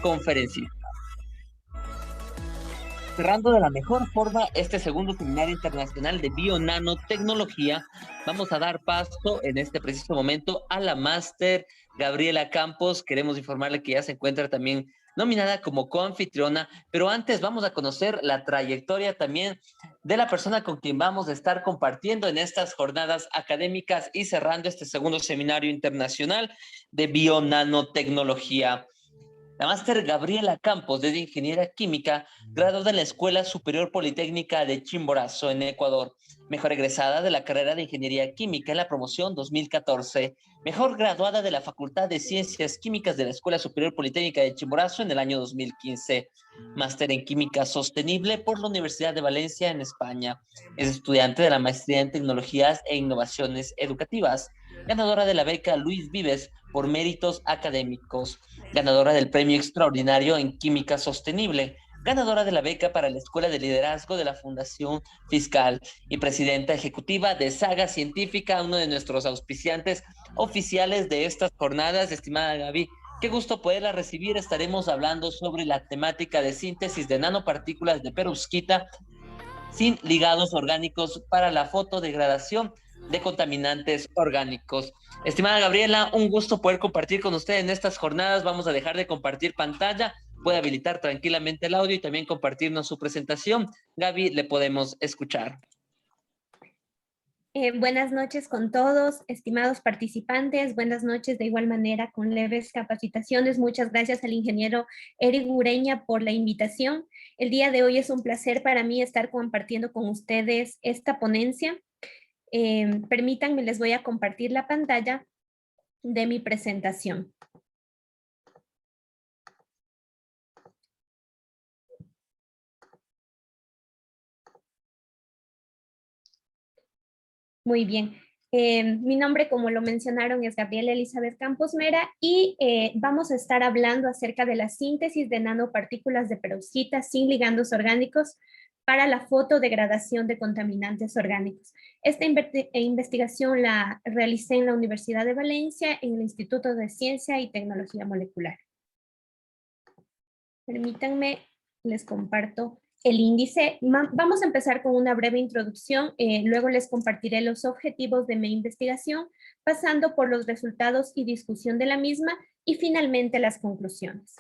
conferencista. Cerrando de la mejor forma este segundo seminario internacional de bionanotecnología, vamos a dar paso en este preciso momento a la máster Gabriela Campos. Queremos informarle que ya se encuentra también nominada como coanfitriona, pero antes vamos a conocer la trayectoria también de la persona con quien vamos a estar compartiendo en estas jornadas académicas y cerrando este segundo seminario internacional de bionanotecnología. La máster Gabriela Campos es ingeniera química, graduada en la Escuela Superior Politécnica de Chimborazo, en Ecuador. Mejor egresada de la carrera de Ingeniería Química en la promoción 2014. Mejor graduada de la Facultad de Ciencias Químicas de la Escuela Superior Politécnica de Chimborazo en el año 2015. Máster en Química Sostenible por la Universidad de Valencia, en España. Es estudiante de la Maestría en Tecnologías e Innovaciones Educativas. Ganadora de la beca Luis Vives por méritos académicos, ganadora del Premio Extraordinario en Química Sostenible, ganadora de la beca para la Escuela de Liderazgo de la Fundación Fiscal y presidenta ejecutiva de Saga Científica, uno de nuestros auspiciantes oficiales de estas jornadas. Estimada Gaby, qué gusto poderla recibir. Estaremos hablando sobre la temática de síntesis de nanopartículas de perovskita sin ligados orgánicos para la fotodegradación de contaminantes orgánicos. Estimada Gabriela, un gusto poder compartir con usted en estas jornadas. Vamos a dejar de compartir pantalla, puede habilitar tranquilamente el audio y también compartirnos su presentación. Gaby, le podemos escuchar. Buenas noches con todos, estimados participantes. Buenas noches de igual manera con leves capacitaciones. Muchas gracias al ingeniero Eric Ureña por la invitación. El día de hoy es un placer para mí estar compartiendo con ustedes esta ponencia. Permítanme, les voy a compartir la pantalla de mi presentación. Muy bien. Mi nombre, como lo mencionaron, es Gabriela Elizabeth Campos Mera y vamos a estar hablando acerca de la síntesis de nanopartículas de perovskita sin ligandos orgánicos para la fotodegradación de contaminantes orgánicos. Esta investigación la realicé en la Universidad de Valencia, en el Instituto de Ciencia y Tecnología Molecular. Permítanme, les comparto el índice. Vamos a empezar con una breve introducción, luego les compartiré los objetivos de mi investigación, pasando por los resultados y discusión de la misma, y finalmente las conclusiones.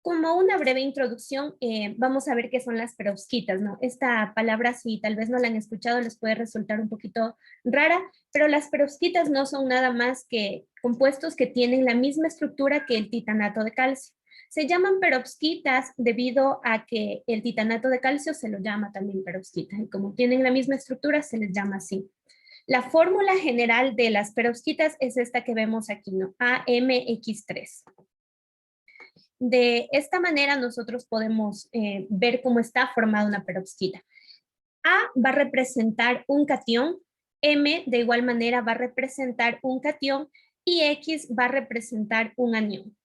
Como una breve introducción, vamos a ver qué son las perovskitas, ¿no? Esta palabra, si tal vez no la han escuchado, les puede resultar un poquito rara, pero las perovskitas no son nada más que compuestos que tienen la misma estructura que el titanato de calcio. Se llaman perovskitas debido a que el titanato de calcio se lo llama también perovskita, y como tienen la misma estructura, se les llama así. La fórmula general de las perovskitas es esta que vemos aquí, ¿no? AMX3. De esta manera nosotros podemos ver cómo está formada una perovskita. A va a representar un catión, M de igual manera va a representar un catión y X va a representar un anión.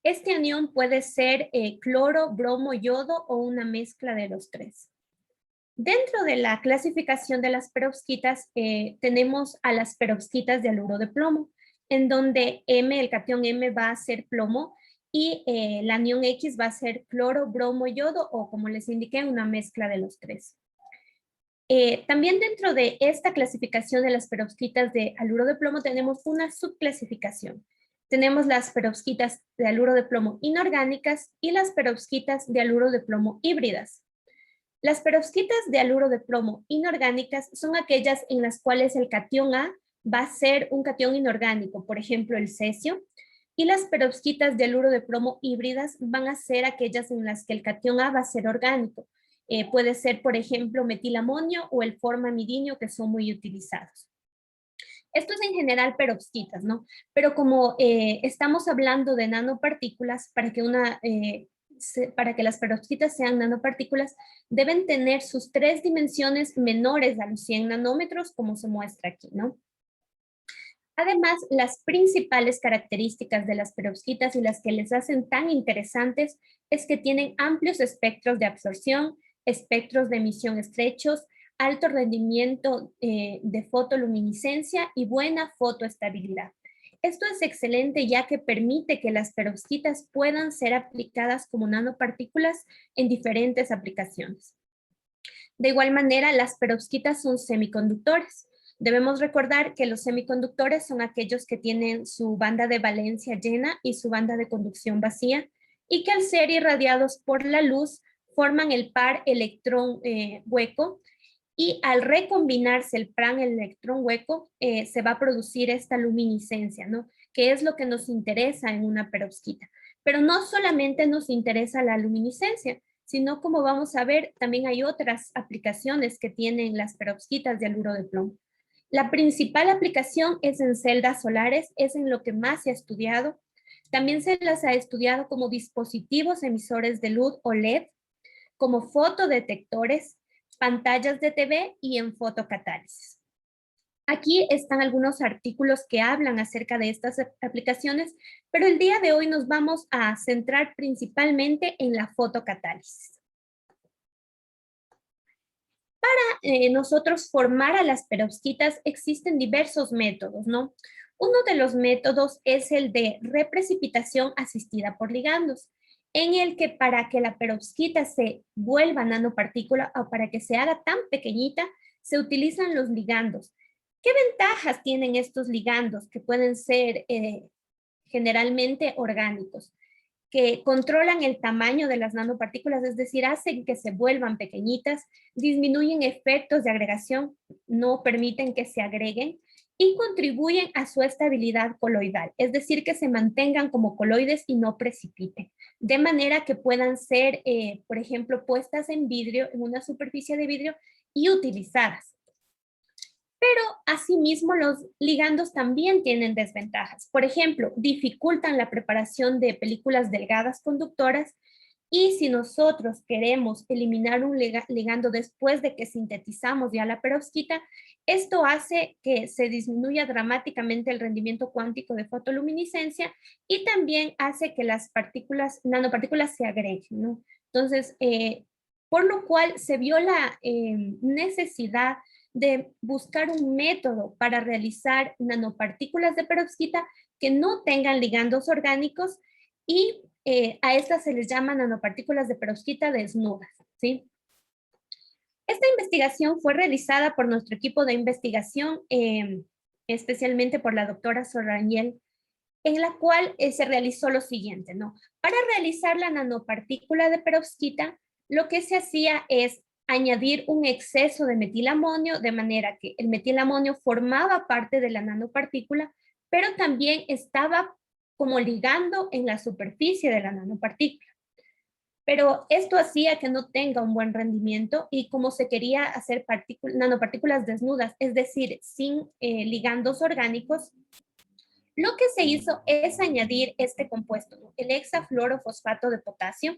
Este anión puede ser cloro, bromo, yodo o una mezcla de los tres. Dentro de la clasificación de las perovskitas tenemos a las perovskitas de haluro de plomo, en donde M, el catión M va a ser plomo y el anión X va a ser cloro, bromo, yodo o, como les indiqué, una mezcla de los tres. También dentro de esta clasificación de las perovskitas de haluro de plomo tenemos una subclasificación. Tenemos las perovskitas de haluro de plomo inorgánicas y las perovskitas de haluro de plomo híbridas. Las perovskitas de haluro de plomo inorgánicas son aquellas en las cuales el catión A va a ser un catión inorgánico, por ejemplo el cesio, y las perovskitas de haluro de plomo híbridas van a ser aquellas en las que el catión A va a ser orgánico. Puede ser, por ejemplo, metilamonio o el formamidinio, que son muy utilizados. Esto es en general perovskitas, ¿no? Pero como estamos hablando de nanopartículas, para que las perovskitas sean nanopartículas, deben tener sus 3 dimensiones menores a los 100 nanómetros, como se muestra aquí, ¿no? Además, las principales características de las perovskitas y las que les hacen tan interesantes es que tienen amplios espectros de absorción, espectros de emisión estrechos, alto rendimiento de fotoluminiscencia y buena fotoestabilidad. Esto es excelente ya que permite que las perovskitas puedan ser aplicadas como nanopartículas en diferentes aplicaciones. De igual manera, las perovskitas son semiconductores. Debemos recordar que los semiconductores son aquellos que tienen su banda de valencia llena y su banda de conducción vacía, y que al ser irradiados por la luz forman el par electrón hueco, y al recombinarse el par electrón hueco se va a producir esta luminiscencia, ¿no? Que es lo que nos interesa en una perovskita. Pero no solamente nos interesa la luminiscencia, sino, como vamos a ver, también hay otras aplicaciones que tienen las perovskitas de haluro de plomo. La principal aplicación es en celdas solares, es en lo que más se ha estudiado. También se las ha estudiado como dispositivos emisores de luz o LED, como fotodetectores, pantallas de TV y en fotocatálisis. Aquí están algunos artículos que hablan acerca de estas aplicaciones, pero el día de hoy nos vamos a centrar principalmente en la fotocatálisis. Para nosotros formar a las perovskitas existen diversos métodos, ¿no? Uno de los métodos es el de reprecipitación asistida por ligandos, en el que para que la perovskita se vuelva nanopartícula o para que se haga tan pequeñita, se utilizan los ligandos. ¿Qué ventajas tienen estos ligandos que pueden ser generalmente orgánicos? Que controlan el tamaño de las nanopartículas, es decir, hacen que se vuelvan pequeñitas, disminuyen efectos de agregación, no permiten que se agreguen y contribuyen a su estabilidad coloidal, es decir, que se mantengan como coloides y no precipiten, de manera que puedan ser, por ejemplo, puestas en vidrio, en una superficie de vidrio y utilizadas. Pero asimismo los ligandos también tienen desventajas. Por ejemplo, dificultan la preparación de películas delgadas conductoras, y si nosotros queremos eliminar un ligando después de que sintetizamos ya la perovskita, esto hace que se disminuya dramáticamente el rendimiento cuántico de fotoluminiscencia y también hace que las nanopartículas se agreguen, ¿no? Entonces, por lo cual se vio la necesidad de buscar un método para realizar nanopartículas de perovskita que no tengan ligandos orgánicos, y a estas se les llama nanopartículas de perovskita desnudas, ¿sí? Esta investigación fue realizada por nuestro equipo de investigación, especialmente por la doctora Sorrangel, en la cual se realizó lo siguiente, ¿no? Para realizar la nanopartícula de perovskita, lo que se hacía es añadir un exceso de metilamonio, de manera que el metilamonio formaba parte de la nanopartícula, pero también estaba como ligando en la superficie de la nanopartícula. Pero esto hacía que no tenga un buen rendimiento, y como se quería hacer nanopartículas desnudas, es decir, sin ligandos orgánicos, lo que se hizo es añadir este compuesto, ¿no? El hexafluorofosfato de potasio,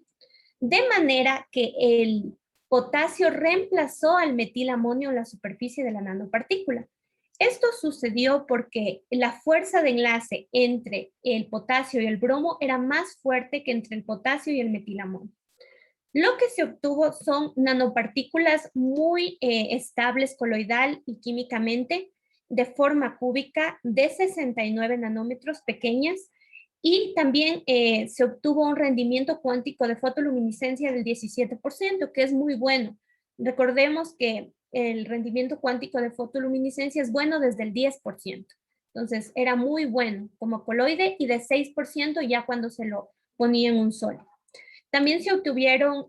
de manera que el potasio reemplazó al metilamonio en la superficie de la nanopartícula. Esto sucedió porque la fuerza de enlace entre el potasio y el bromo era más fuerte que entre el potasio y el metilamonio. Lo que se obtuvo son nanopartículas muy estables coloidal y químicamente, de forma cúbica, de 69 nanómetros, pequeñas, y también se obtuvo un rendimiento cuántico de fotoluminiscencia del 17%, que es muy bueno. Recordemos que el rendimiento cuántico de fotoluminiscencia es bueno desde el 10%. Entonces, era muy bueno como coloide, y de 6% ya cuando se lo ponía en un sólido. También se obtuvieron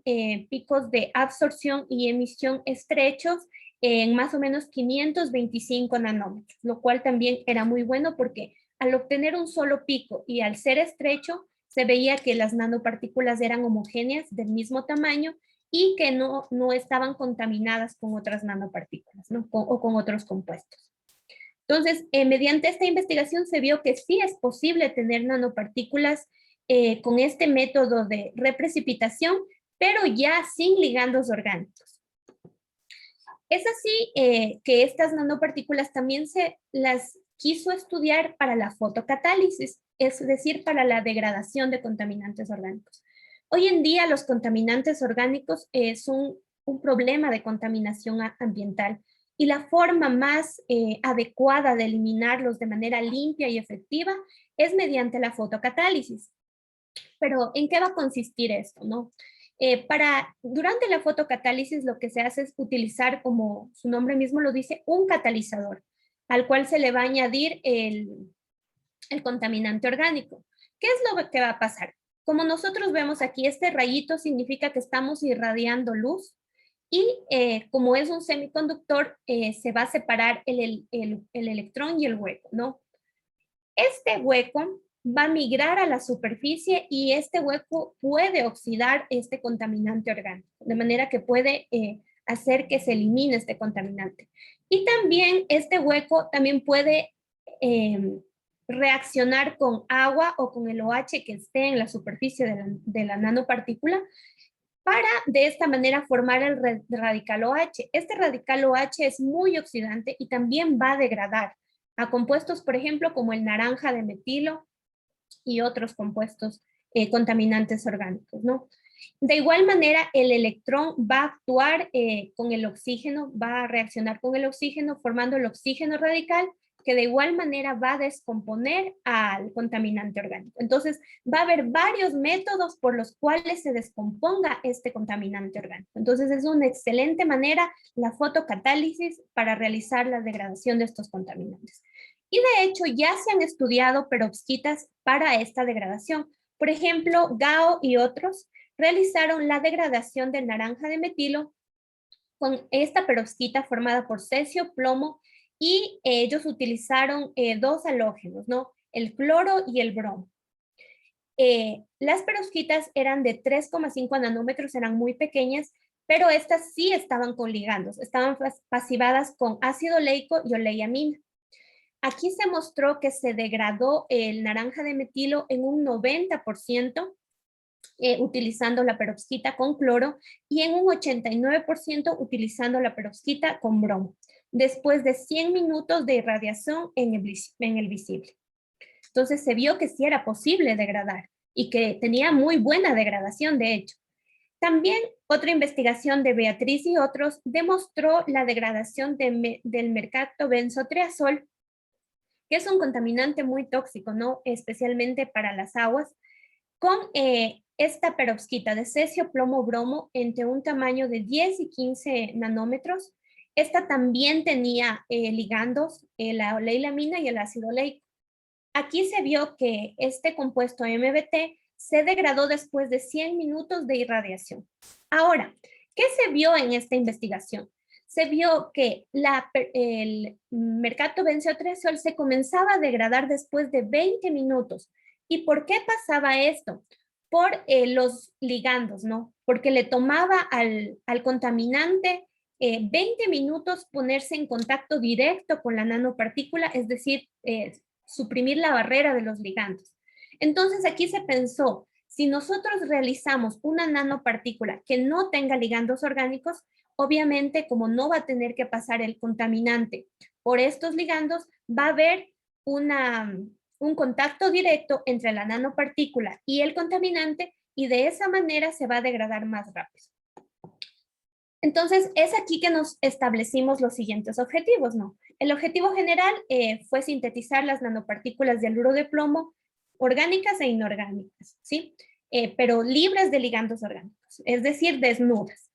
picos de absorción y emisión estrechos en más o menos 525 nanómetros, lo cual también era muy bueno porque al obtener un solo pico y al ser estrecho, se veía que las nanopartículas eran homogéneas, del mismo tamaño, y que no estaban contaminadas con otras nanopartículas, ¿no? O con otros compuestos. Entonces, mediante esta investigación se vio que sí es posible tener nanopartículas con este método de reprecipitación, pero ya sin ligandos orgánicos. Es así que estas nanopartículas también se las quiso estudiar para la fotocatálisis, es decir, para la degradación de contaminantes orgánicos. Hoy en día los contaminantes orgánicos son un problema de contaminación ambiental, y la forma más adecuada de eliminarlos de manera limpia y efectiva es mediante la fotocatálisis. Pero, ¿en qué va a consistir esto, no? Durante la fotocatálisis lo que se hace es utilizar, como su nombre mismo lo dice, un catalizador, al cual se le va a añadir el contaminante orgánico. ¿Qué es lo que va a pasar? Como nosotros vemos aquí, este rayito significa que estamos irradiando luz y como es un semiconductor, se va a separar el electrón y el hueco, ¿no? Este hueco va a migrar a la superficie y este hueco puede oxidar este contaminante orgánico, de manera que puede hacer que se elimine este contaminante. Y también este hueco también puede reaccionar con agua o con el OH que esté en la superficie de la nanopartícula para de esta manera formar el radical OH. Este radical OH es muy oxidante y también va a degradar a compuestos, por ejemplo, como el naranja de metilo y otros compuestos contaminantes orgánicos, ¿no? De igual manera, el electrón va a actuar con el oxígeno, va a reaccionar con el oxígeno, formando el oxígeno radical, que de igual manera va a descomponer al contaminante orgánico. Entonces, va a haber varios métodos por los cuales se descomponga este contaminante orgánico. Entonces, es una excelente manera la fotocatálisis para realizar la degradación de estos contaminantes. Y de hecho, ya se han estudiado perovskitas para esta degradación. Por ejemplo, Gao y otros realizaron la degradación del naranja de metilo con esta perovskita formada por cesio, plomo, y ellos utilizaron dos halógenos, ¿no? El cloro y el bromo. Las perovskitas eran de 3,5 nanómetros, eran muy pequeñas, pero estas sí estaban con ligandos, estaban pasivadas con ácido oleico y oleiamina. Aquí se mostró que se degradó el naranja de metilo en un 90% utilizando la perovskita con cloro y en un 89% utilizando la perovskita con bromo, después de 100 minutos de irradiación en el visible. Entonces se vio que sí era posible degradar y que tenía muy buena degradación, de hecho. También otra investigación de Beatriz y otros demostró la degradación del mercaptobenzotriazol, que es un contaminante muy tóxico, ¿no? Especialmente para las aguas, con esta perovskita de cesio, plomo, bromo entre un tamaño de 10 y 15 nanómetros. Esta también tenía ligandos, la oleilamina y el ácido oleico. Aquí se vio que este compuesto MBT se degradó después de 100 minutos de irradiación. Ahora, ¿qué se vio en esta investigación? Se vio que el mercaptobenzotriazol se comenzaba a degradar después de 20 minutos. ¿Y por qué pasaba esto? Por los ligandos, ¿no? Porque le tomaba al contaminante 20 minutos ponerse en contacto directo con la nanopartícula, es decir, suprimir la barrera de los ligandos. Entonces aquí se pensó, si nosotros realizamos una nanopartícula que no tenga ligandos orgánicos, obviamente como no va a tener que pasar el contaminante por estos ligandos, va a haber un contacto directo entre la nanopartícula y el contaminante y de esa manera se va a degradar más rápido. Entonces, es aquí que nos establecimos los siguientes objetivos, ¿no? El objetivo general fue sintetizar las nanopartículas de haluro de plomo orgánicas e inorgánicas, ¿sí? Pero libres de ligandos orgánicos, es decir, desnudas.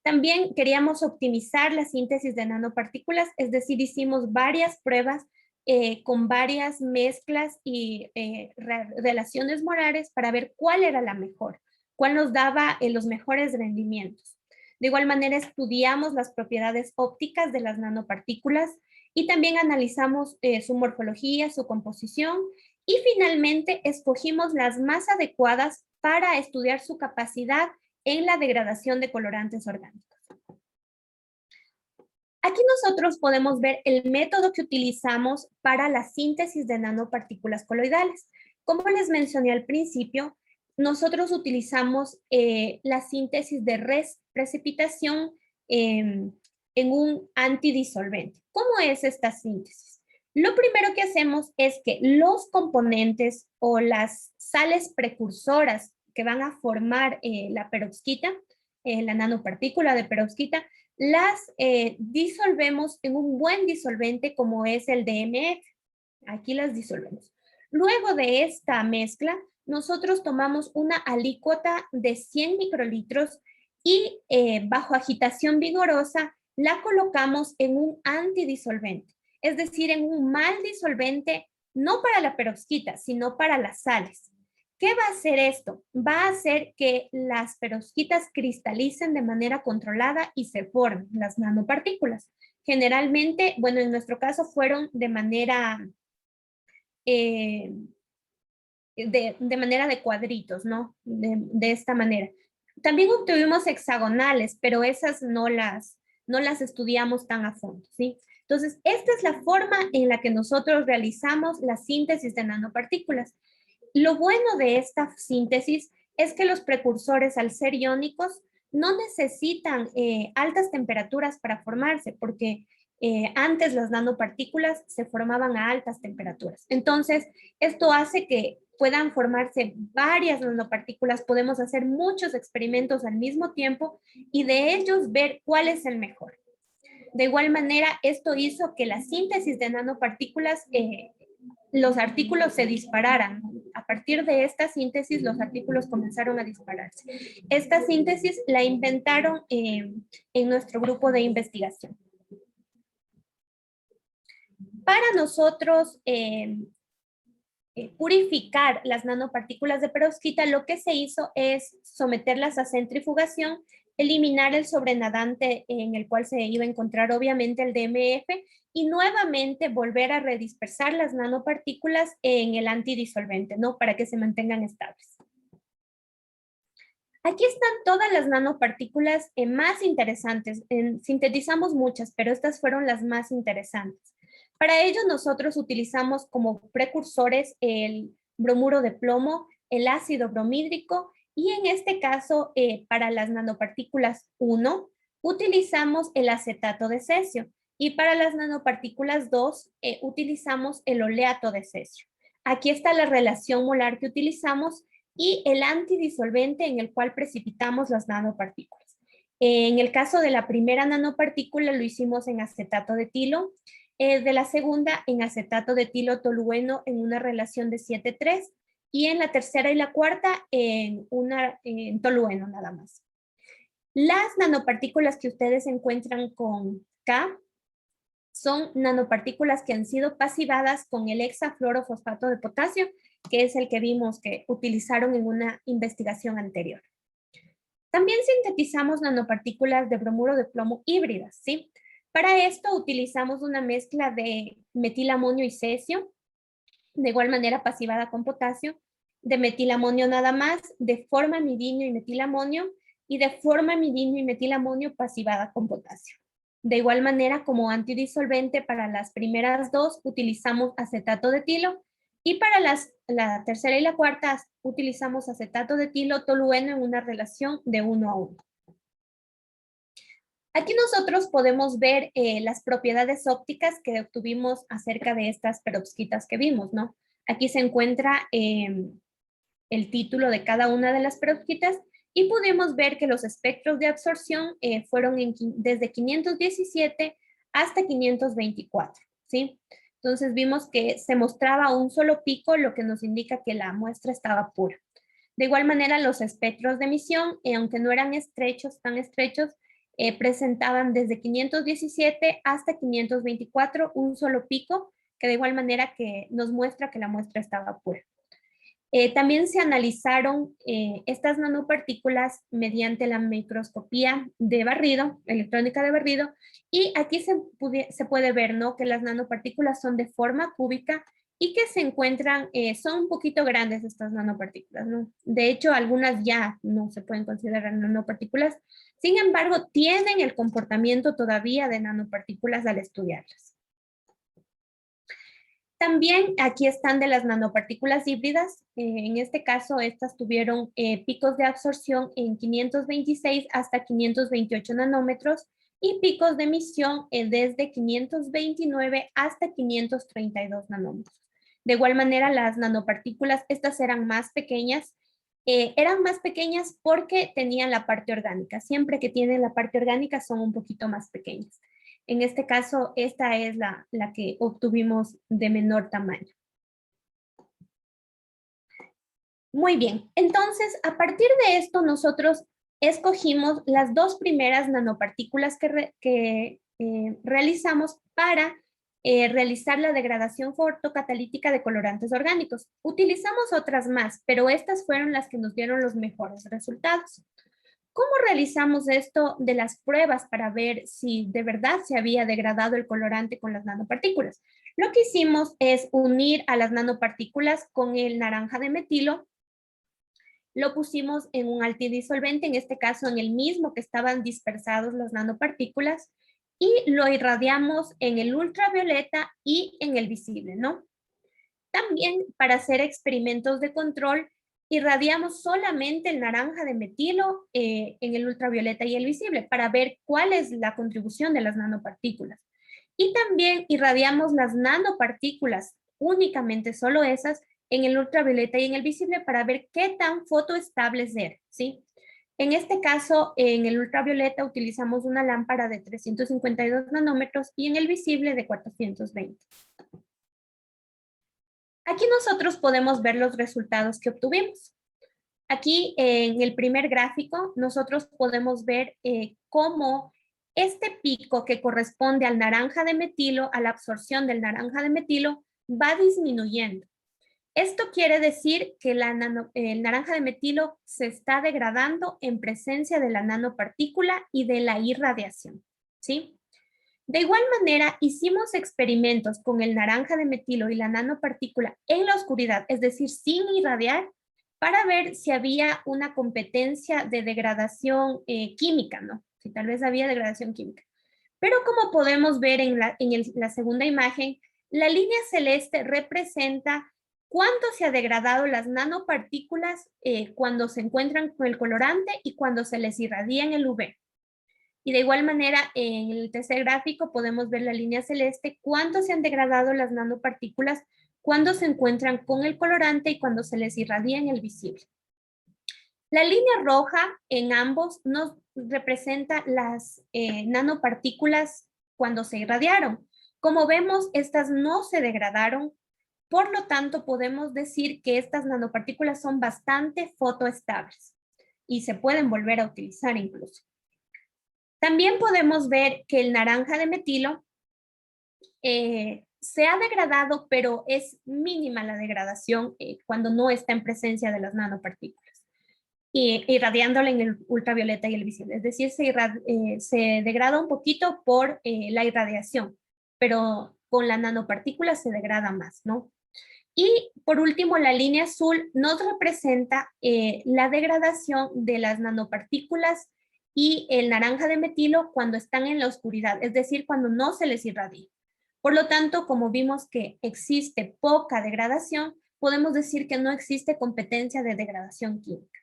También queríamos optimizar la síntesis de nanopartículas, es decir, hicimos varias pruebas con varias mezclas y relaciones molares para ver cuál era la mejor, cuál nos daba los mejores rendimientos. De igual manera, estudiamos las propiedades ópticas de las nanopartículas y también analizamos su morfología, su composición y finalmente escogimos las más adecuadas para estudiar su capacidad en la degradación de colorantes orgánicos. Aquí nosotros podemos ver el método que utilizamos para la síntesis de nanopartículas coloidales. Como les mencioné al principio, nosotros utilizamos la síntesis de precipitación en un antidisolvente. ¿Cómo es esta síntesis? Lo primero que hacemos es que los componentes o las sales precursoras que van a formar la perovskita, la nanopartícula de perovskita, las disolvemos en un buen disolvente como es el DMF. Aquí las disolvemos. Luego de esta mezcla, nosotros tomamos una alícuota de 100 microlitros y bajo agitación vigorosa la colocamos en un antidisolvente, es decir, en un mal disolvente, no para la perovskita, sino para las sales. ¿Qué va a hacer esto? Va a hacer que las perovskitas cristalicen de manera controlada y se formen las nanopartículas. Generalmente, bueno, en nuestro caso fueron de manera de cuadritos, ¿no? De esta manera. También obtuvimos hexagonales, pero esas no las estudiamos tan a fondo, ¿sí? Entonces, esta es la forma en la que nosotros realizamos la síntesis de nanopartículas. Lo bueno de esta síntesis es que los precursores, al ser iónicos, no necesitan altas temperaturas para formarse, porque antes las nanopartículas se formaban a altas temperaturas. Entonces, esto hace que puedan formarse varias nanopartículas, podemos hacer muchos experimentos al mismo tiempo y de ellos ver cuál es el mejor. De igual manera, esto hizo que la síntesis de nanopartículas, los artículos se dispararan. A partir de esta síntesis, los artículos comenzaron a dispararse. Esta síntesis la inventaron en nuestro grupo de investigación. Para nosotros purificar las nanopartículas de perovskita, lo que se hizo es someterlas a centrifugación, eliminar el sobrenadante en el cual se iba a encontrar obviamente el DMF y nuevamente volver a redispersar las nanopartículas en el antidisolvente, ¿no? Para que se mantengan estables. Aquí están todas las nanopartículas más interesantes. Sintetizamos muchas, pero estas fueron las más interesantes. Para ello nosotros utilizamos como precursores el bromuro de plomo, el ácido bromídrico y en este caso para las nanopartículas 1 utilizamos el acetato de cesio y para las nanopartículas 2 utilizamos el oleato de cesio. Aquí está la relación molar que utilizamos y el antidisolvente en el cual precipitamos las nanopartículas. En el caso de la primera nanopartícula lo hicimos en acetato de etilo, de la segunda en acetato de etilo tolueno en una relación de 7:3 y en la tercera y la cuarta en tolueno nada más. Las nanopartículas que ustedes encuentran con K son nanopartículas que han sido pasivadas con el hexafluorofosfato de potasio, que es el que vimos que utilizaron en una investigación anterior. También sintetizamos nanopartículas de bromuro de plomo híbridas, ¿sí? Para esto utilizamos una mezcla de metilamonio y cesio, de igual manera pasivada con potasio, de metilamonio nada más, de formamidinio y metilamonio, y de formamidinio y metilamonio pasivada con potasio. De igual manera, como antidisolvente para las primeras dos utilizamos acetato de etilo y para la tercera y la cuarta utilizamos acetato de etilo tolueno en una relación de 1:1. Aquí nosotros podemos ver las propiedades ópticas que obtuvimos acerca de estas perovskitas que vimos, ¿no? Aquí se encuentra el título de cada una de las perovskitas y pudimos ver que los espectros de absorción fueron desde 517 hasta 524, ¿sí? Entonces vimos que se mostraba un solo pico, lo que nos indica que la muestra estaba pura. De igual manera, los espectros de emisión, aunque no eran estrechos, tan estrechos, presentaban desde 517 hasta 524 un solo pico, que de igual manera que nos muestra que la muestra estaba pura. También se analizaron estas nanopartículas mediante la microscopía de barrido, electrónica de barrido, y aquí se puede ver, ¿no?, que las nanopartículas son de forma cúbica y que se encuentran, son un poquito grandes estas nanopartículas, ¿no? De hecho, algunas ya no se pueden considerar nanopartículas, sin embargo, tienen el comportamiento todavía de nanopartículas al estudiarlas. También aquí están de las nanopartículas híbridas. En este caso, estas tuvieron picos de absorción en 526 hasta 528 nanómetros y picos de emisión desde 529 hasta 532 nanómetros. De igual manera, las nanopartículas, estas eran más pequeñas eran más pequeñas porque tenían la parte orgánica. Siempre que tienen la parte orgánica son un poquito más pequeñas. En este caso, esta es la que obtuvimos de menor tamaño. Muy bien, entonces a partir de esto nosotros escogimos las dos primeras nanopartículas que realizamos para realizar la degradación fotocatalítica de colorantes orgánicos. Utilizamos otras más, pero estas fueron las que nos dieron los mejores resultados. ¿Cómo realizamos esto de las pruebas para ver si de verdad se había degradado el colorante con las nanopartículas? Lo que hicimos es unir a las nanopartículas con el naranja de metilo. Lo pusimos en un altidisolvente, en este caso en el mismo que estaban dispersados las nanopartículas, y lo irradiamos en el ultravioleta y en el visible, ¿no? También para hacer experimentos de control, irradiamos solamente el naranja de metilo en el ultravioleta y el visible para ver cuál es la contribución de las nanopartículas. Y también irradiamos las nanopartículas, únicamente solo esas, en el ultravioleta y en el visible para ver qué tan fotoestables eran, ¿sí? En este caso, en el ultravioleta utilizamos una lámpara de 352 nanómetros y en el visible de 420. Aquí nosotros podemos ver los resultados que obtuvimos. Aquí en el primer gráfico nosotros podemos ver cómo este pico que corresponde al naranja de metilo, a la absorción del naranja de metilo, va disminuyendo. Esto quiere decir que el naranja de metilo se está degradando en presencia de la nanopartícula y de la irradiación, ¿sí? De igual manera, hicimos experimentos con el naranja de metilo y la nanopartícula en la oscuridad, es decir, sin irradiar, para ver si había una competencia de degradación química, ¿no? Si tal vez había degradación química. Pero como podemos ver en la segunda imagen, la línea celeste representa cuánto se ha degradado las nanopartículas cuando se encuentran con el colorante y cuando se les irradia en el UV. Y de igual manera, en el tercer gráfico podemos ver la línea celeste, cuánto se han degradado las nanopartículas cuando se encuentran con el colorante y cuando se les irradia en el visible. La línea roja en ambos nos representa las nanopartículas cuando se irradiaron. Como vemos, estas no se degradaron, por lo tanto podemos decir que estas nanopartículas son bastante fotoestables y se pueden volver a utilizar incluso. También podemos ver que el naranja de metilo se ha degradado, pero es mínima la degradación cuando no está en presencia de las nanopartículas, irradiándola en el ultravioleta y el visible. Es decir, se degrada un poquito por la irradiación, pero con la nanopartícula se degrada más, ¿no? Y por último, la línea azul nos representa la degradación de las nanopartículas y el naranja de metilo cuando están en la oscuridad, es decir, cuando no se les irradia. Por lo tanto, como vimos que existe poca degradación, podemos decir que no existe competencia de degradación química.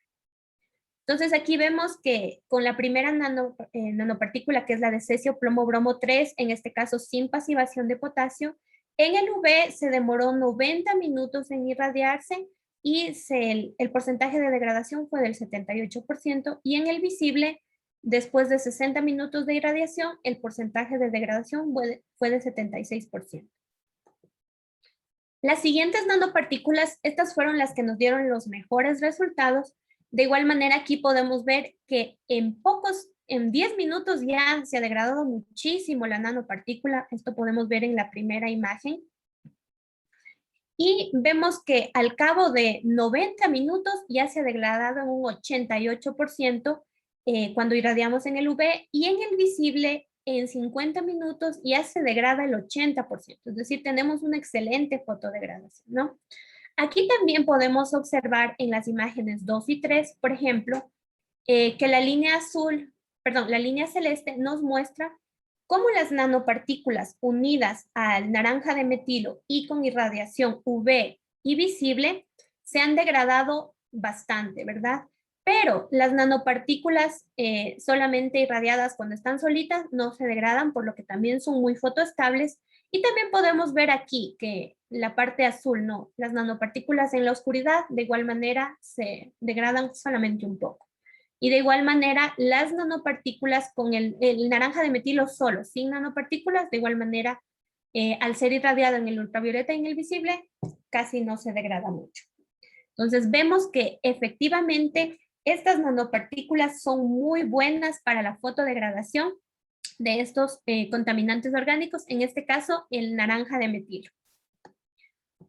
Entonces aquí vemos que con la primera nanopartícula, que es la de cesio plomo bromo 3, en este caso sin pasivación de potasio, en el UV se demoró 90 minutos en irradiarse y el porcentaje de degradación fue del 78%, y en el visible, después de 60 minutos de irradiación, el porcentaje de degradación fue de 76%. Las siguientes nanopartículas, estas fueron las que nos dieron los mejores resultados. De igual manera, aquí podemos ver que en 10 minutos ya se ha degradado muchísimo la nanopartícula. Esto podemos ver en la primera imagen. Y vemos que al cabo de 90 minutos ya se ha degradado en un 88% cuando irradiamos en el UV, y en el visible en 50 minutos ya se degrada el 80%. Es decir, tenemos una excelente fotodegradación, ¿no? Aquí también podemos observar en las imágenes 2 y 3, por ejemplo, que la línea celeste nos muestra cómo las nanopartículas unidas al naranja de metilo y con irradiación UV y visible se han degradado bastante, ¿verdad? Pero las nanopartículas solamente irradiadas cuando están solitas no se degradan, por lo que también son muy fotoestables. Y también podemos ver aquí que la parte azul, no, las nanopartículas en la oscuridad de igual manera se degradan solamente un poco. Y de igual manera, las nanopartículas con el naranja de metilo solo, sin nanopartículas, de igual manera, al ser irradiado en el ultravioleta y en el visible, casi no se degrada mucho. Entonces vemos que efectivamente estas nanopartículas son muy buenas para la fotodegradación de estos contaminantes orgánicos, en este caso el naranja de metilo.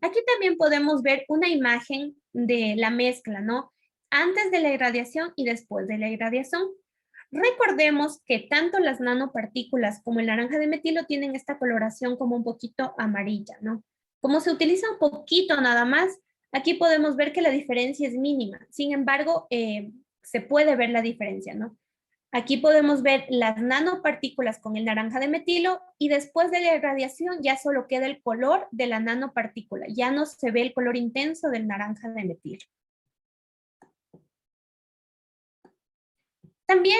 Aquí también podemos ver una imagen de la mezcla, ¿no? Antes de la irradiación y después de la irradiación. Recordemos que tanto las nanopartículas como el naranja de metilo tienen esta coloración como un poquito amarilla, ¿no? Como se utiliza un poquito nada más, aquí podemos ver que la diferencia es mínima. Sin embargo, se puede ver la diferencia, ¿no? Aquí podemos ver las nanopartículas con el naranja de metilo y después de la irradiación ya solo queda el color de la nanopartícula. Ya no se ve el color intenso del naranja de metilo. También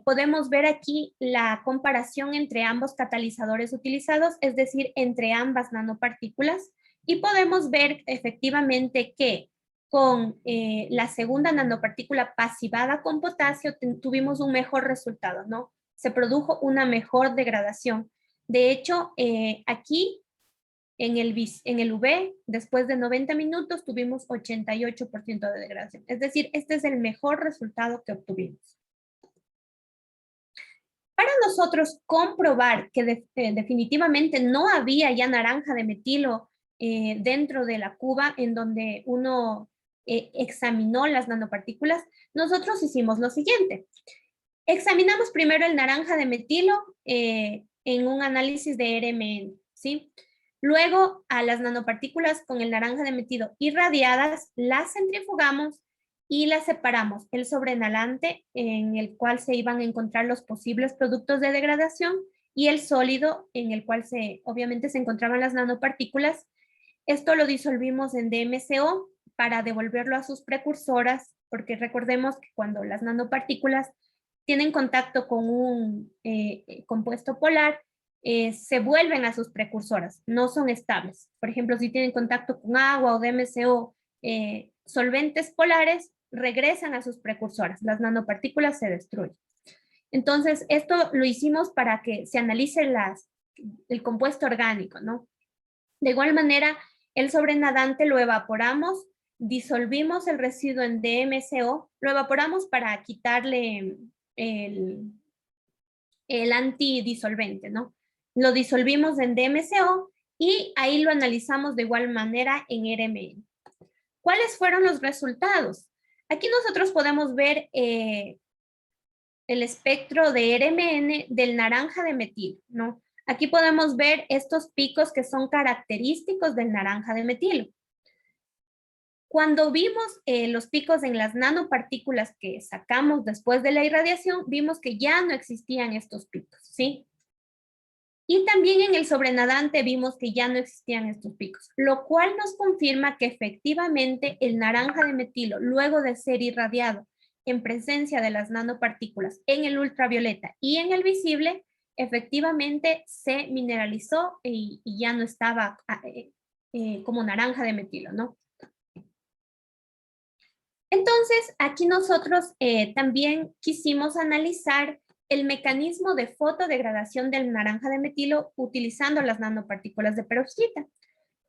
podemos ver aquí la comparación entre ambos catalizadores utilizados, es decir, entre ambas nanopartículas, y podemos ver efectivamente que con la segunda nanopartícula pasivada con potasio tuvimos un mejor resultado, ¿no? Se produjo una mejor degradación. De hecho, aquí en el UV, después de 90 minutos, tuvimos 88% de degradación. Es decir, este es el mejor resultado que obtuvimos. Para nosotros comprobar que definitivamente no había ya naranja de metilo dentro de la cuba en donde uno examinó las nanopartículas, nosotros hicimos lo siguiente. Examinamos primero el naranja de metilo en un análisis de RMN, ¿sí? Luego a las nanopartículas con el naranja de metilo irradiadas las centrifugamos y las separamos. El sobrenalante en el cual se iban a encontrar los posibles productos de degradación y el sólido en el cual obviamente se encontraban las nanopartículas. Esto lo disolvimos en DMCO para devolverlo a sus precursoras, porque recordemos que cuando las nanopartículas tienen contacto con un compuesto polar, se vuelven a sus precursoras, no son estables. Por ejemplo, si tienen contacto con agua o DMCO, solventes polares, regresan a sus precursoras, las nanopartículas se destruyen. Entonces, esto lo hicimos para que se analice el compuesto orgánico, ¿no? De igual manera, el sobrenadante lo evaporamos, disolvimos el residuo en DMCO, lo evaporamos para quitarle el antidisolvente, ¿no? Lo disolvimos en DMCO y ahí lo analizamos de igual manera en RMN. ¿Cuáles fueron los resultados? Aquí nosotros podemos ver el espectro de RMN del naranja de metilo, ¿no? Aquí podemos ver estos picos que son característicos del naranja de metilo. Cuando vimos los picos en las nanopartículas que sacamos después de la irradiación, vimos que ya no existían estos picos, ¿sí? Y también en el sobrenadante vimos que ya no existían estos picos, lo cual nos confirma que efectivamente el naranja de metilo, luego de ser irradiado en presencia de las nanopartículas en el ultravioleta y en el visible, efectivamente se mineralizó y ya no estaba como naranja de metilo, ¿no? Entonces, aquí nosotros también quisimos analizar el mecanismo de fotodegradación del naranja de metilo utilizando las nanopartículas de perovskita.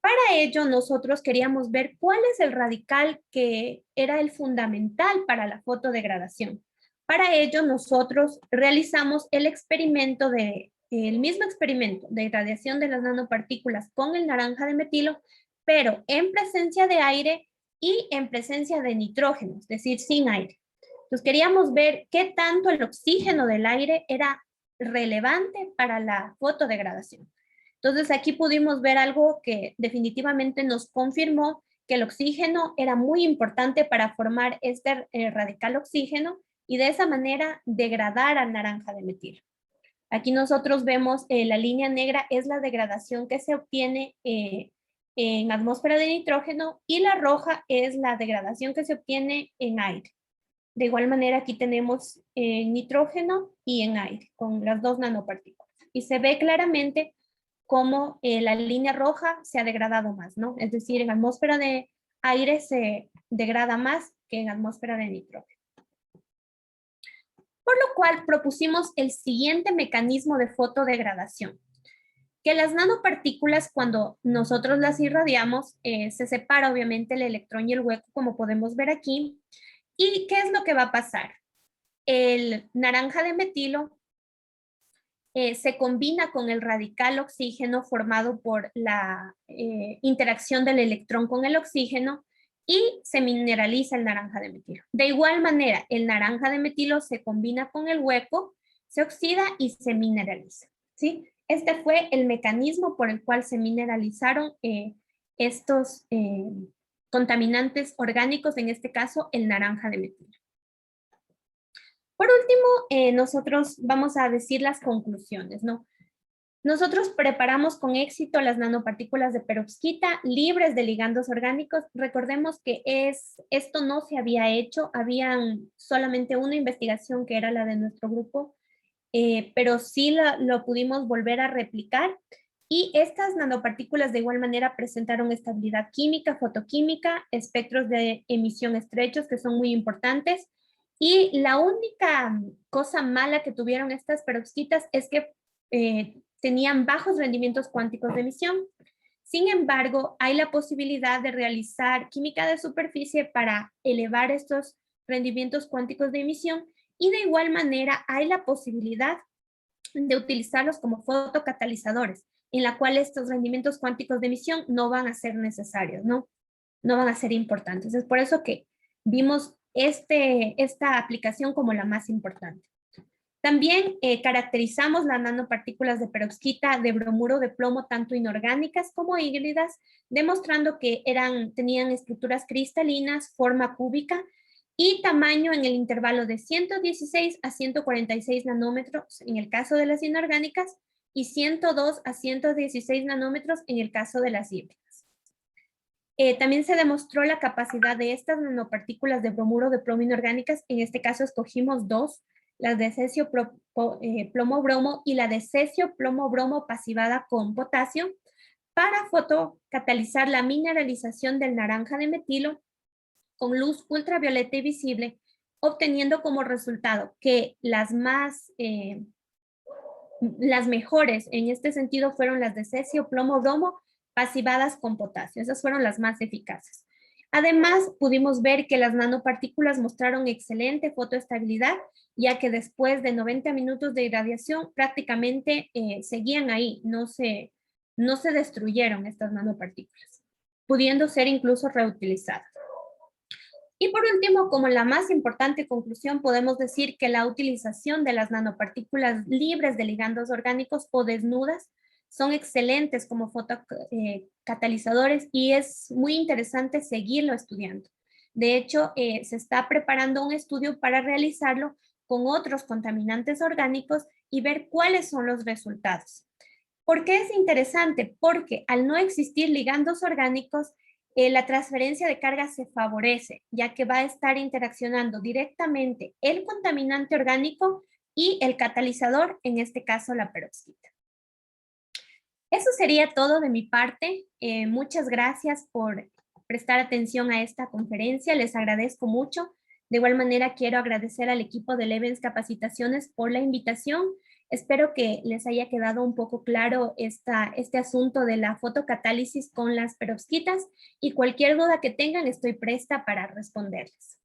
Para ello, nosotros queríamos ver cuál es el radical que era el fundamental para la fotodegradación. Para ello, nosotros realizamos el mismo experimento de irradiación de las nanopartículas con el naranja de metilo, pero en presencia de aire y en presencia de nitrógeno, es decir, sin aire. Entonces queríamos ver qué tanto el oxígeno del aire era relevante para la fotodegradación. Entonces aquí pudimos ver algo que definitivamente nos confirmó que el oxígeno era muy importante para formar este radical oxígeno y de esa manera degradar al naranja de metilo. Aquí nosotros vemos la línea negra es la degradación que se obtiene en atmósfera de nitrógeno y la roja es la degradación que se obtiene en aire. De igual manera, aquí tenemos en nitrógeno y en aire, con las dos nanopartículas. Y se ve claramente cómo la línea roja se ha degradado más, ¿no? Es decir, en atmósfera de aire se degrada más que en atmósfera de nitrógeno. Por lo cual propusimos el siguiente mecanismo de fotodegradación, que las nanopartículas, cuando nosotros las irradiamos, se separa obviamente el electrón y el hueco, como podemos ver aquí. ¿Y qué es lo que va a pasar? El naranja de metilo se combina con el radical oxígeno formado por la interacción del electrón con el oxígeno y se mineraliza el naranja de metilo. De igual manera, el naranja de metilo se combina con el hueco, se oxida y se mineraliza, ¿sí? Este fue el mecanismo por el cual se mineralizaron estos contaminantes orgánicos, en este caso el naranja de metilo. Por último, nosotros vamos a decir las conclusiones, ¿no? Nosotros preparamos con éxito las nanopartículas de perovskita libres de ligandos orgánicos. Recordemos que esto no se había hecho, habían solamente una investigación que era la de nuestro grupo, pero sí lo pudimos volver a replicar. Y estas nanopartículas de igual manera presentaron estabilidad química, fotoquímica, espectros de emisión estrechos que son muy importantes. Y la única cosa mala que tuvieron estas perovskitas es que tenían bajos rendimientos cuánticos de emisión. Sin embargo, hay la posibilidad de realizar química de superficie para elevar estos rendimientos cuánticos de emisión y de igual manera hay la posibilidad de utilizarlos como fotocatalizadores, en la cual estos rendimientos cuánticos de emisión no van a ser necesarios, ¿no? No van a ser importantes. Es por eso que vimos esta aplicación como la más importante. También caracterizamos las nanopartículas de perovskita de bromuro de plomo, tanto inorgánicas como híbridas, demostrando que tenían estructuras cristalinas, forma cúbica y tamaño en el intervalo de 116 a 146 nanómetros en el caso de las inorgánicas y 102 a 116 nanómetros en el caso de las híbridas. También se demostró la capacidad de estas nanopartículas de bromuro de plomo inorgánicas. En este caso escogimos dos, las de cesio plomo-bromo y la de cesio plomo-bromo pasivada con potasio, para fotocatalizar la mineralización del naranja de metilo con luz ultravioleta y visible, obteniendo como resultado que las mejores en este sentido fueron las de cesio plomo-bromo pasivadas con potasio. Esas fueron las más eficaces. Además, pudimos ver que las nanopartículas mostraron excelente fotoestabilidad, ya que después de 90 minutos de irradiación prácticamente seguían ahí, no se destruyeron estas nanopartículas, pudiendo ser incluso reutilizadas. Y por último, como la más importante conclusión, podemos decir que la utilización de las nanopartículas libres de ligandos orgánicos o desnudas son excelentes como fotocatalizadores y es muy interesante seguirlo estudiando. De hecho, se está preparando un estudio para realizarlo con otros contaminantes orgánicos y ver cuáles son los resultados. ¿Por qué es interesante? Porque al no existir ligandos orgánicos, la transferencia de carga se favorece, ya que va a estar interaccionando directamente el contaminante orgánico y el catalizador, en este caso la perovskita. Eso sería todo de mi parte. Muchas gracias por prestar atención a esta conferencia. Les agradezco mucho. De igual manera, quiero agradecer al equipo de Levens Capacitaciones por la invitación. Espero que les haya quedado un poco claro este asunto de la fotocatálisis con las perovskitas y cualquier duda que tengan, estoy presta para responderles.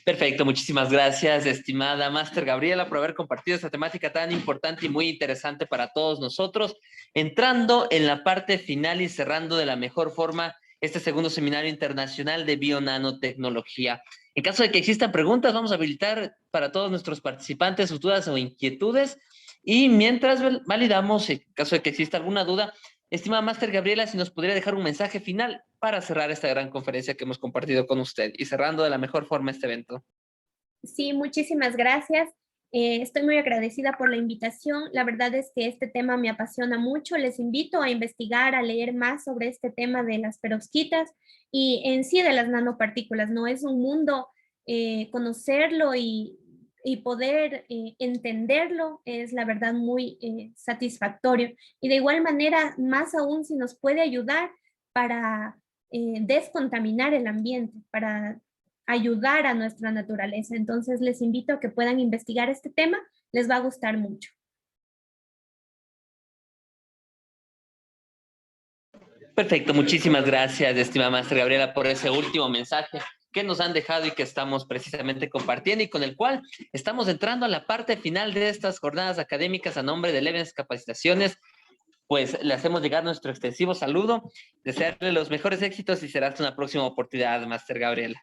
Perfecto, muchísimas gracias, estimada Máster Gabriela, por haber compartido esta temática tan importante y muy interesante para todos nosotros. Entrando en la parte final y cerrando de la mejor forma este segundo seminario internacional de bionanotecnología. En caso de que existan preguntas, vamos a habilitar para todos nuestros participantes sus dudas o inquietudes. Y mientras validamos, en caso de que exista alguna duda, estimada Máster Gabriela, si nos podría dejar un mensaje final para cerrar esta gran conferencia que hemos compartido con usted y cerrando de la mejor forma este evento. Sí, muchísimas gracias. Estoy muy agradecida por la invitación. La verdad es que este tema me apasiona mucho. Les invito a investigar, a leer más sobre este tema de las perovskitas y en sí de las nanopartículas. No es un mundo, conocerlo y poder entenderlo es la verdad muy satisfactorio. Y de igual manera, más aún si nos puede ayudar para descontaminar el ambiente, para ayudar a nuestra naturaleza. Entonces les invito a que puedan investigar este tema, les va a gustar mucho. Perfecto, muchísimas gracias, estimada maestra Gabriela, por ese último mensaje que nos han dejado y que estamos precisamente compartiendo y con el cual estamos entrando a la parte final de estas jornadas académicas a nombre de Levens Capacitaciones. Pues le hacemos llegar nuestro extensivo saludo, desearle los mejores éxitos y será hasta una próxima oportunidad, maestra Gabriela.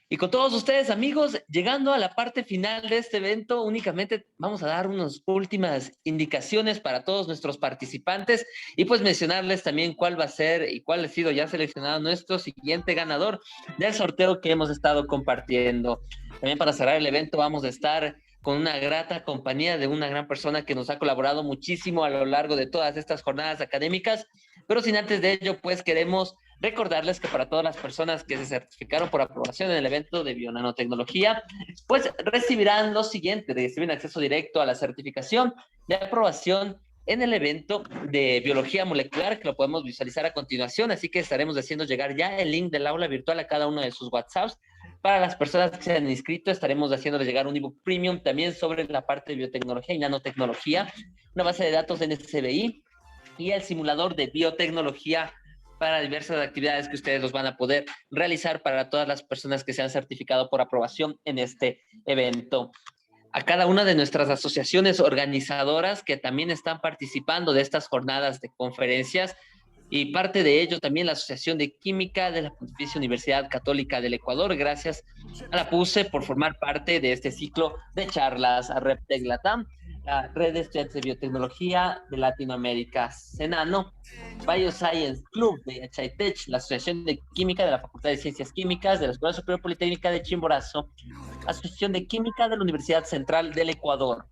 Y con todos ustedes, amigos, llegando a la parte final de este evento, únicamente vamos a dar unas últimas indicaciones para todos nuestros participantes y pues mencionarles también cuál va a ser y cuál ha sido ya seleccionado nuestro siguiente ganador del sorteo que hemos estado compartiendo. También para cerrar el evento vamos a estar con una grata compañía de una gran persona que nos ha colaborado muchísimo a lo largo de todas estas jornadas académicas, pero sin antes de ello, pues queremos recordarles que para todas las personas que se certificaron por aprobación en el evento de bionanotecnología, pues recibirán lo siguiente, reciben acceso directo a la certificación de aprobación en el evento de biología molecular, que lo podemos visualizar a continuación, así que estaremos haciendo llegar ya el link del aula virtual a cada uno de sus WhatsApps. Para las personas que se han inscrito, estaremos haciéndoles llegar un ebook premium también sobre la parte de biotecnología y nanotecnología, una base de datos en NSBI y el simulador de biotecnología para diversas actividades que ustedes los van a poder realizar para todas las personas que se han certificado por aprobación en este evento. A cada una de nuestras asociaciones organizadoras que también están participando de estas jornadas de conferencias, y parte de ello también la Asociación de Química de la Pontificia Universidad Católica del Ecuador, gracias a la PUSE por formar parte de este ciclo de charlas, a RepTech Latam, la Red de Estudiantes de Biotecnología de Latinoamérica, Senano, Bioscience Club de Chaitech, la Asociación de Química de la Facultad de Ciencias Químicas de la Escuela Superior Politécnica de Chimborazo, Asociación de Química de la Universidad Central del Ecuador.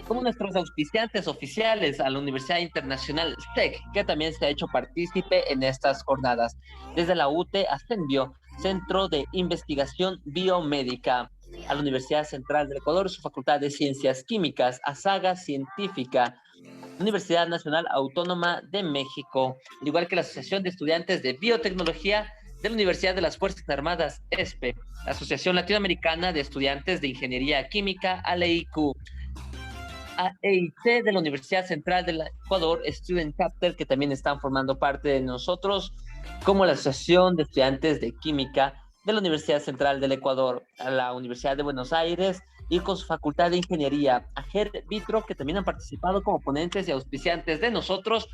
Como nuestros auspiciantes oficiales a la Universidad Internacional STEC, que también se ha hecho partícipe en estas jornadas. Desde la UTE ascendió Centro de Investigación Biomédica, a la Universidad Central del Ecuador, su Facultad de Ciencias Químicas, a Saga Científica, Universidad Nacional Autónoma de México, al igual que la Asociación de Estudiantes de Biotecnología de la Universidad de las Fuerzas Armadas, ESPE, la Asociación Latinoamericana de Estudiantes de Ingeniería Química, ALEIQ, AEIC de la Universidad Central del Ecuador, Student Chapter, que también están formando parte de nosotros, como la Asociación de Estudiantes de Química de la Universidad Central del Ecuador, a la Universidad de Buenos Aires y con su Facultad de Ingeniería, a GER Vitro, que también han participado como ponentes y auspiciantes de nosotros,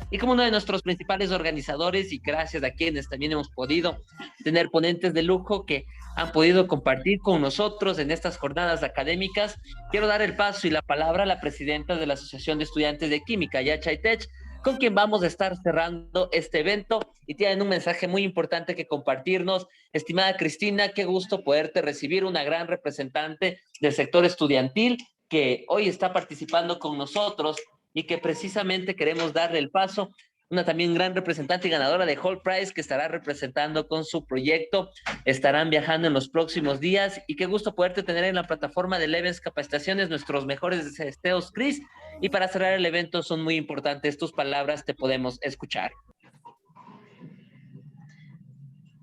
y como uno de nuestros principales organizadores, y gracias a quienes también hemos podido tener ponentes de lujo que han podido compartir con nosotros en estas jornadas académicas. Quiero dar el paso y la palabra a la presidenta de la Asociación de Estudiantes de Química, Chaitech, con quien vamos a estar cerrando este evento y tienen un mensaje muy importante que compartirnos. Estimada Cristina, qué gusto poderte recibir, una gran representante del sector estudiantil que hoy está participando con nosotros y que precisamente queremos darle el paso. Una también gran representante y ganadora de Hall Prize que estará representando con su proyecto. Estarán viajando en los próximos días y qué gusto poderte tener en la plataforma de Levens Capacitaciones. Nuestros mejores deseos, Cris. Y para cerrar el evento son muy importantes tus palabras, te podemos escuchar.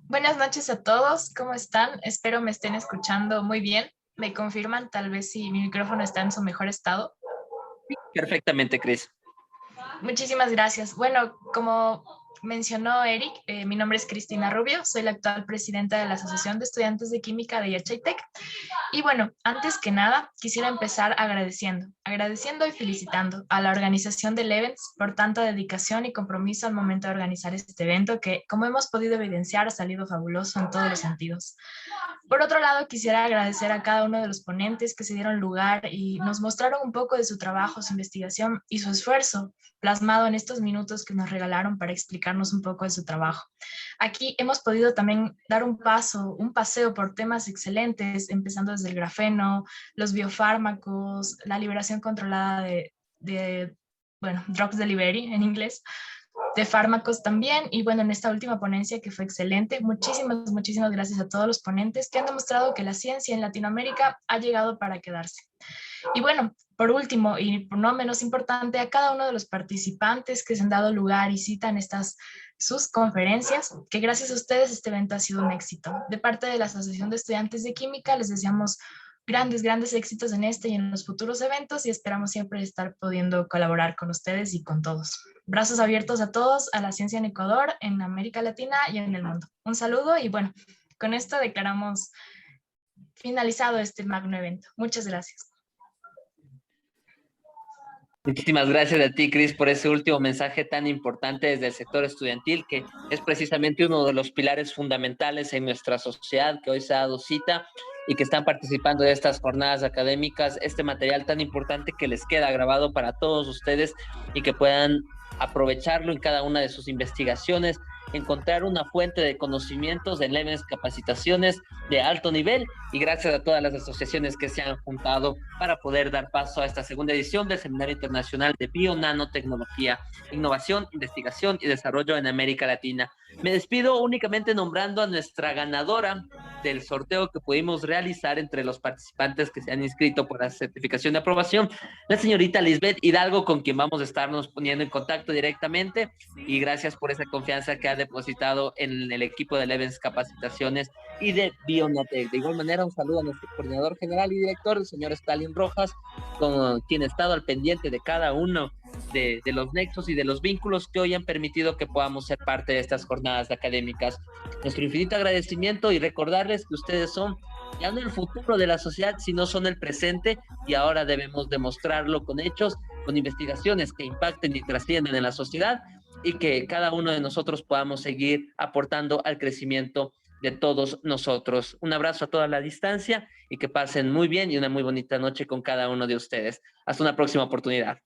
Buenas noches a todos, ¿cómo están? Espero me estén escuchando muy bien. ¿Me confirman tal vez si mi micrófono está en su mejor estado? Perfectamente, Cris. Muchísimas gracias. Bueno, como mencionó Eric, mi nombre es Cristina Rubio, soy la actual presidenta de la Asociación de Estudiantes de Química de Chaitech. Y bueno, antes que nada, quisiera empezar agradeciendo y felicitando a la organización del evento por tanta dedicación y compromiso al momento de organizar este evento que, como hemos podido evidenciar, ha salido fabuloso en todos los sentidos. Por otro lado, quisiera agradecer a cada uno de los ponentes que se dieron lugar y nos mostraron un poco de su trabajo, su investigación y su esfuerzo plasmado en estos minutos que nos regalaron para explicarnos un poco de su trabajo. Aquí hemos podido también dar un paseo por temas excelentes, empezando desde el grafeno, los biofármacos, la liberación controlada de drugs delivery en inglés, de fármacos también, y bueno, en esta última ponencia que fue excelente, muchísimas gracias a todos los ponentes que han demostrado que la ciencia en Latinoamérica ha llegado para quedarse. Y bueno, por último, y no menos importante, a cada uno de los participantes que se han dado lugar y citan sus conferencias, que gracias a ustedes este evento ha sido un éxito. De parte de la Asociación de Estudiantes de Química, les deseamos grandes éxitos en este y en los futuros eventos y esperamos siempre estar pudiendo colaborar con ustedes y con todos. Brazos abiertos a todos, a la ciencia en Ecuador, en América Latina y en el mundo. Un saludo y bueno, con esto declaramos finalizado este magno evento. Muchas gracias. Muchísimas gracias a ti, Cris, por ese último mensaje tan importante desde el sector estudiantil, que es precisamente uno de los pilares fundamentales en nuestra sociedad, que hoy se ha dado cita y que están participando de estas jornadas académicas, este material tan importante que les queda grabado para todos ustedes y que puedan aprovecharlo en cada una de sus investigaciones, encontrar una fuente de conocimientos en leves capacitaciones de alto nivel, y gracias a todas las asociaciones que se han juntado para poder dar paso a esta segunda edición del Seminario Internacional de Bio-Nanotecnología, Innovación, Investigación y Desarrollo en América Latina. Me despido únicamente nombrando a nuestra ganadora del sorteo que pudimos realizar entre los participantes que se han inscrito por la certificación de aprobación, la señorita Lisbeth Hidalgo, con quien vamos a estarnos poniendo en contacto directamente, y gracias por esa confianza que ha depositado en el equipo de Levens Capacitaciones y de Bionatec. De igual manera, un saludo a nuestro coordinador general y director, el señor Stalin Rojas, con quien ha estado al pendiente de cada uno de los nexos y de los vínculos que hoy han permitido que podamos ser parte de estas jornadas académicas. Nuestro infinito agradecimiento y recordarles que ustedes son ya no el futuro de la sociedad, sino son el presente, y ahora debemos demostrarlo con hechos, con investigaciones que impacten y trascienden en la sociedad, y que cada uno de nosotros podamos seguir aportando al crecimiento de todos nosotros. Un abrazo a toda la distancia y que pasen muy bien y una muy bonita noche con cada uno de ustedes. Hasta una próxima oportunidad.